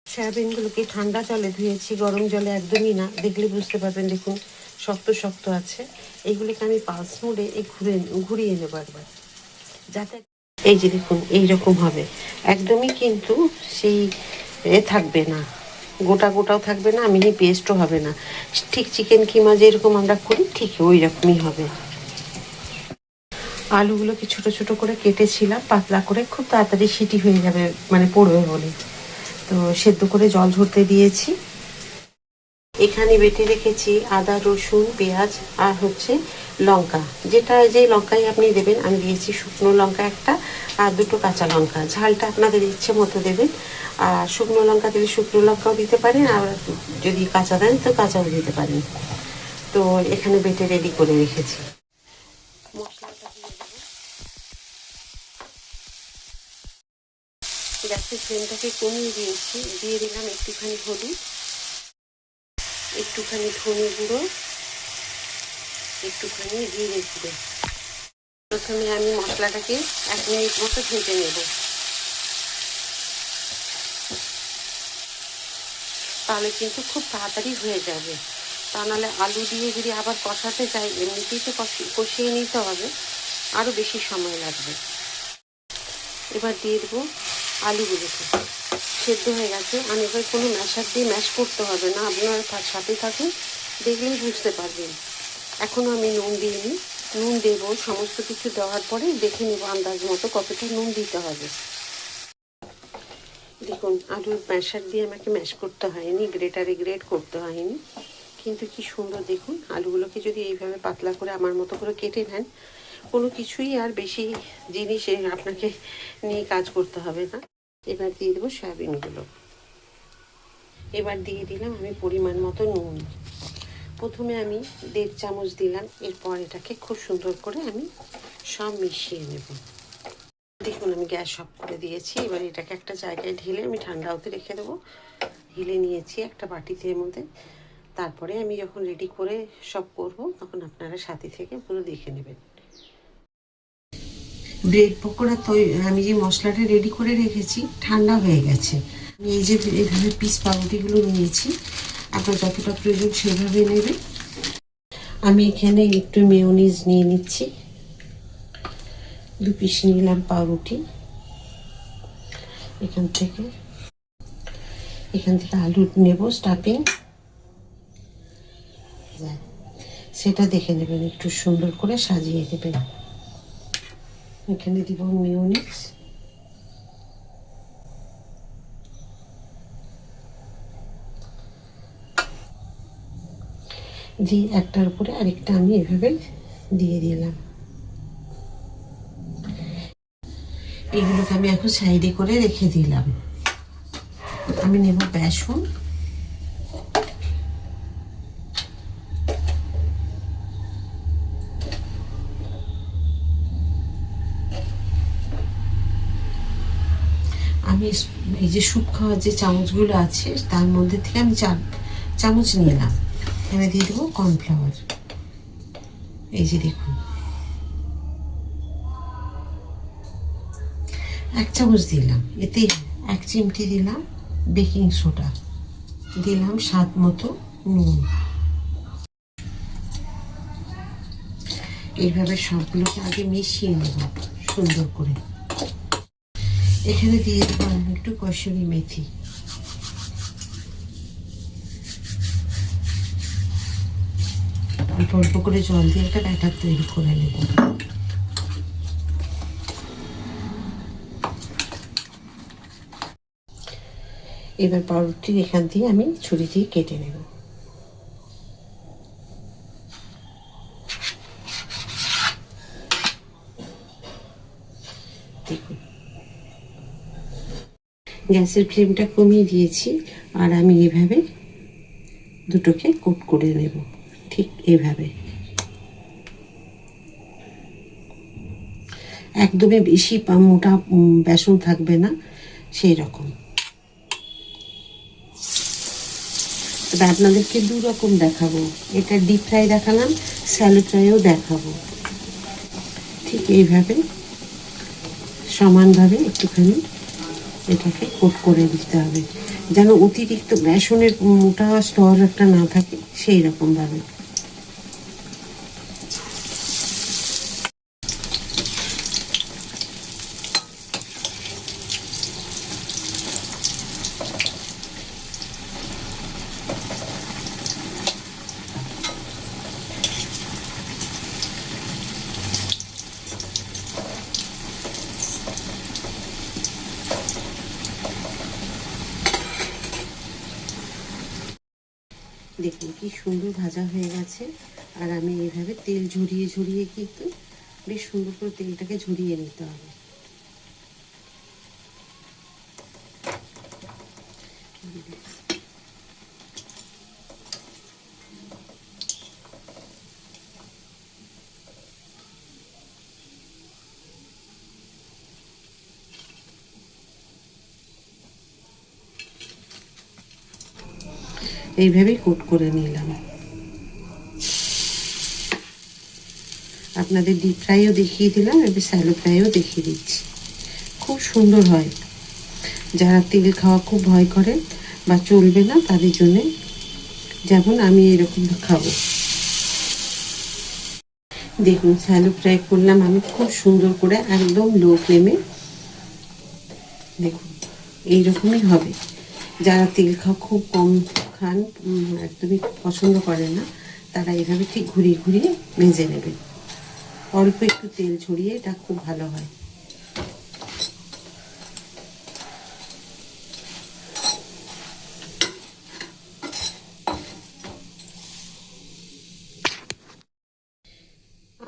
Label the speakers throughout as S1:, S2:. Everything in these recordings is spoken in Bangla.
S1: সয়াবিনগুলোকে ঠান্ডা জলে ধুয়েছি, গরম জলে একদমই না। দেখলে বুঝতে পারবেন, দেখুন শক্ত শক্ত আছে। এইগুলোকে আমি পালস মোডে ঘুরিয়ে নেব একবার, যাতে এই যে দেখুন এইরকম হবে। একদমই কিন্তু সেই থাকবে না, গোটা গোটাও থাকবে না, মিহি পেস্টও হবে না। ঠিক চিকেন কিমা যেরকম আমরা করি ঠিক ওই রকমই হবে। আলুগুলোকে ছোট ছোট করে কেটেছিলাম পাতলা করে, খুব তাড়াতাড়ি সিটি হয়ে যাবে, মানে পড়বে বলে। তো সেদ্ধ করে জল ঝরতে দিয়েছি। এখানে বেটে রেখেছি আদা, রসুন, পেঁয়াজ আর হচ্ছে লঙ্কা। যে লঙ্কাই আপনি দেবেন, আমি দিয়েছি শুকনো লঙ্কা একটা আর দুটো কাঁচা লঙ্কা। ঝালটা আপনাদের ইচ্ছে মতো দেবেন। আর শুকনো লঙ্কা দিলে শুকনো লঙ্কাও দিতে পারেন, আর যদি কাঁচা দেন তো কাঁচাও দিতে পারেন। তো এখানে বেটে রেডি করে রেখেছি। মশলাটা দিয়ে দেবো। গ্যাসের ফ্লেমটাকে কমিয়ে দিয়েছি, দিয়ে দিলাম একটুখানি হলুদ, একটুখানি ধনে গুঁড়ো, একটুখানি জিরে গুঁড়ো। প্রথমে আমি মশলাটাকে 1 মিনিট মতো ভেজে নেব, তাহলে কিন্তু খুব তাড়াতাড়ি হয়ে যাবে। তা নাহলে আলু দিয়ে যদি আবার কষাতে চাই, এমনিতেই তো কষিয়ে নিতে হবে, আরও বেশি সময় লাগবে। এবার দিয়ে দেবো আলুগুলোকে। সেদ্ধ হয়ে গেছে। আমি এবার কোনো ম্যাশার দিয়ে ম্যাশ করতে হবে না, আপনারা তার সাথে থাকুন, দেখলেই বুঝতে পারবেন। এখনও আমি নুন দিইনি, নুন দেবো। সমস্ত কিছু দেওয়ার পরে দেখে নেব আন্দাজ মতো কতটা নুন দিতে হবে। দেখুন আলুর ম্যাশার দিয়ে আমাকে ম্যাশ করতে হয়নি, গ্রেটারে গ্রেট করতে হয়নি, কিন্তু কি সুন্দর দেখুন। আলুগুলোকে যদি এইভাবে পাতলা করে আমার মতো করে কেটে নেন, কোনো কিছুই আর বেশি জিনিস আপনাকে নিয়ে কাজ করতে হবে না। এবার দিয়ে দেবো সয়াবিনগুলো। এবার দিয়ে দিলাম আমি পরিমাণ মতো নুন। প্রথমে আমি 1.5 চামচ দিলাম, এরপর এটাকে খুব সুন্দর করে আমি সব মিশিয়ে নেব। দেখুন আমি গ্যাস অফ করে দিয়েছি। এবার এটাকে একটা জায়গায় ঢেলে আমি ঠান্ডা হতে রেখে দেবো। ঢেলে নিয়েছি একটা বাটিতে মধ্যে। তারপরে আমি যখন রেডি করে সব করব, তখন আপনারা সাথে থেকে পুরো দেখে নেবেন। ব্রেড পকোড়া আমি যে মশলাটা রেডি করে রেখেছি ঠান্ডা হয়ে গেছে। আমি এই যে এইভাবে পিস পাউরুটিগুলো নিয়েছি, আপনার যতটা প্রয়োজন সেভাবে নেবেন। আমি এখানে একটু মেয়োনিজ নিয়ে নিচ্ছি, 2 পিস নিলাম পাউরুটি। এখান থেকে আলু নেব স্টাফিং, সেটা দেখে নেবেন, একটু সুন্দর করে সাজিয়ে দেবেন। এখানে দিব মেয়োনিজ, দিয়ে একটার উপরে আরেকটা আমি এভাবে দিয়ে দিলাম। এগুলোকে আমি এখন সাইডে করে রেখে দিলাম। আমি নেব বেসন, আমি এই যে স্যুপ খাওয়ার যে চামচগুলো আছে তার মধ্যে থেকে আমি 4 চামচ নিলাম। এবার দিয়ে দেবো কর্নফ্লাওয়ার। এই যে দেখুন 1 চামচ দিলাম। এতে 1 চিমটি দিলাম বেকিং সোডা, দিলাম স্বাদ মতো নুন। এইভাবে সবগুলোকে আগে মিশিয়ে নেব সুন্দর করে। এখানে দিয়ে দেবো আমি একটু কসুরি মেথি। অল্প অল্প করে জল দিয়ে একটা ব্যাটার তৈরি করে নেব। এবার পাউরুটি এখান দিয়ে আমি ছুরি দিয়ে কেটে নেব। দেখুন গ্যাসের ফ্লেমটা কমিয়ে দিয়েছি, আর আমি এভাবে দুটোকে কোট করে নেব, ঠিক এভাবে। একদমই বেশি মোটা বেসন থাকবে না, সেই রকম। তবে আপনাদেরকে 2 রকম দেখাবো, এটা ডিপ ফ্রাই দেখালাম, স্যালো ফ্রাইও দেখাবো। ঠিক এইভাবে সমানভাবে একটুখানি এটাকে কোট করে দিতে হবে। যেন অতিরিক্ত বেসনের মোটা স্তর একটা না থাকে, সেই রকমভাবে। দেখুন কি সুন্দর ভাজা হয়ে গেছে। আর আমি এইভাবে তেল ঝরিয়ে ঝরিয়ে কিন্তু বেশ সুন্দর করে তেলটাকে ঝরিয়ে নিতে হবে। এইভাবেই কোট করে নিলাম। আপনাদের ডিপ ফ্রাইও দেখিয়ে দিলাম, এবার স্যালো ফ্রাইও দেখিয়ে দিচ্ছি। খুব সুন্দর হয়। যারা তেল খাওয়া খুব ভয় করে বা চলবে না তাদের জন্যে, যেমন আমি এরকম খাবো। দেখুন স্যালো ফ্রাই করলাম আমি খুব সুন্দর করে, একদম লো ফ্লেমে। দেখুন এইরকমই হবে। যারা তেল খাওয়া খুব কম খান, একদমই পছন্দ করেন না, তারা এভাবে ঠিক ঘুরিয়ে ঘুরিয়ে ভেজে নেবেন। অল্প একটু তেল ছড়িয়ে, এটা খুব ভালো হয়।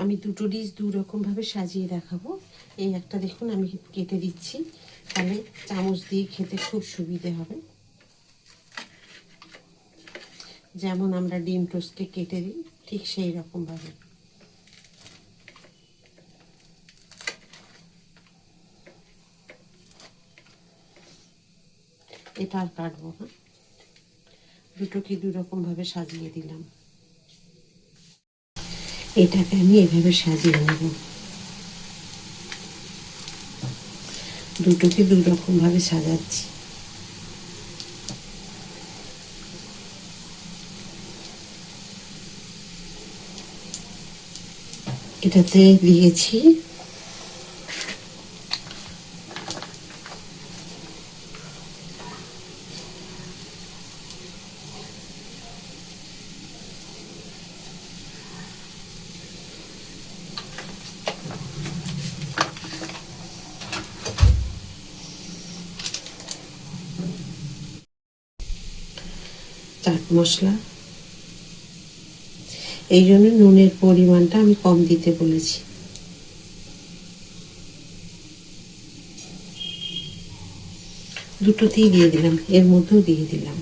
S1: আমি দুটো ডিশ দু রকমভাবে সাজিয়ে দেখাবো। এই একটা দেখুন আমি কেটে দিচ্ছি, তাহলে চামচ দিয়ে খেতে খুব সুবিধে হবে। যেমন আমরা ডিম টোস্টকে কেটে দিই, ঠিক সেই রকমভাবে। এটা আর কাটবো না, দুটোকে দু রকমভাবে সাজিয়ে দিলাম। এটাকে আমি এভাবে সাজিয়ে নেব, দুটোকে দু রকমভাবে সাজাচ্ছি। এটাতে দিয়েছি চাট মশলা। এই জন্য নুনের পরিমাণটা আমি কম দিতে বলেছি। দুটোতেই দিয়ে দিলাম, এর মধ্যেও দিয়ে দিলাম।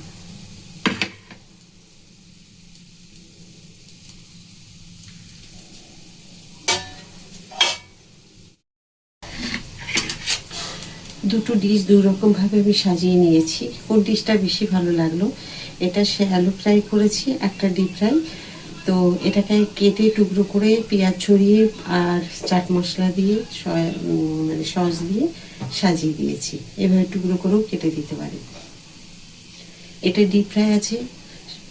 S1: দুটো ডিশ দু রকমভাবে আমি সাজিয়ে নিয়েছি। কোন ডিশটা বেশি ভালো লাগলো, এটা শ্যালো ফ্রাই করেছি, একটা ডিপ ফ্রাই। তো এটাকে কেটে টুকরো করে পেঁয়াজ ছড়িয়ে আর চাট মশলা দিয়ে মানে সস দিয়ে সাজিয়ে দিয়েছি। এভাবে টুকরো করেও কেটে দিতে পারে। এটা ডিপ ফ্রাই আছে,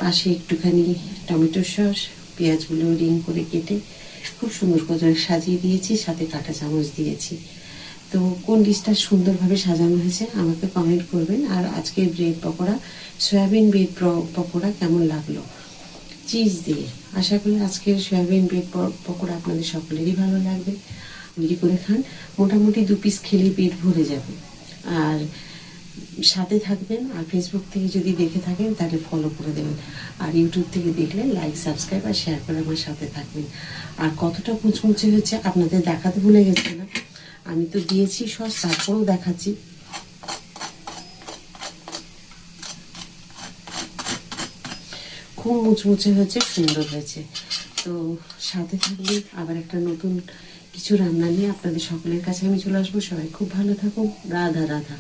S1: পাশে একটুখানি টমেটো সস, পেঁয়াজগুলো রিং করে কেটে খুব সুন্দর করে সাজিয়ে দিয়েছি, সাথে কাঁটা চামচ দিয়েছি। তো কোন ডিশটা সুন্দরভাবে সাজানো হয়েছে আমাকে কমেন্ট করবেন। আর আজকের bread pakora, soybean bread pakora কেমন লাগলো চিজ দিয়ে। আশা করি আজকের সয়াবিন ব্রেড পকোড়া আপনাদের সকলেরই ভালো লাগবে। তৈরি করে খান, মোটামুটি 2 পিস খেলে পেট ভরে যাবে। আর সাথে থাকবেন। আর ফেসবুক থেকে যদি দেখে থাকেন তাহলে ফলো করে দেবেন। আর ইউটিউব থেকে দেখলে লাইক, সাবস্ক্রাইব আর শেয়ার করে আমার সাথে থাকবেন। আর কতটা মুচমুচে হচ্ছে আপনাদের দেখাতে ভুলে গেছিলাম, আমি তো দিয়েছি সস, তারপরেও দেখাচ্ছি। খুব মুচমুচে হয়েছে, সুন্দর হয়েছে। তো সাথে থাকবেন, আবার একটা নতুন কিছু রান্না নিয়ে আপনাদের সকলের কাছে আমি চলে আসবো। সবাই খুব ভালো থাকুন। রাধা রাধা।